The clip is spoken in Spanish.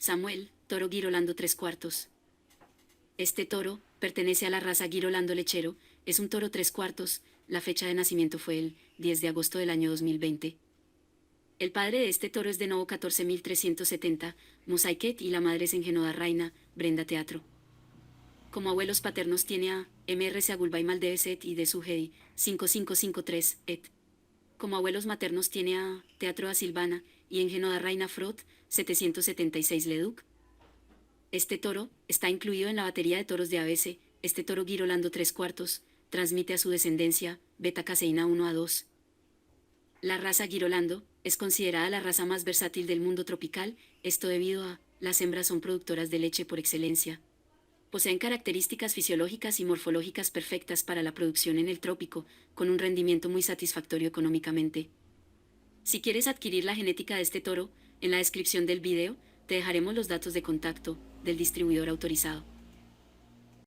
Samuel, toro Girolando 3/4. Este toro, pertenece a la raza Girolando lechero, es un toro 3/4, la fecha de nacimiento fue el 10 de agosto del año 2020. El padre de este toro es de nuevo 14370, Mosaiket, y la madre es Engenoda Reina, Brenda Teatro. Como abuelos paternos tiene a Mr. Seagulbay Maldeveset y de Sugei, 5553, et. Como abuelos maternos tiene a Teatro a Silvana y Engenoda Reina Frot, 776 Leduc. Este toro está incluido en la batería de toros de ABC. Este toro Girolando 3/4 transmite a su descendencia beta caseína 1A2. La raza Girolando es considerada la raza más versátil del mundo tropical, esto debido a las hembras son productoras de leche por excelencia. Poseen características fisiológicas y morfológicas perfectas para la producción en el trópico, con un rendimiento muy satisfactorio económicamente. Si quieres adquirir la genética de este toro, en la descripción del video, te dejaremos los datos de contacto del distribuidor autorizado.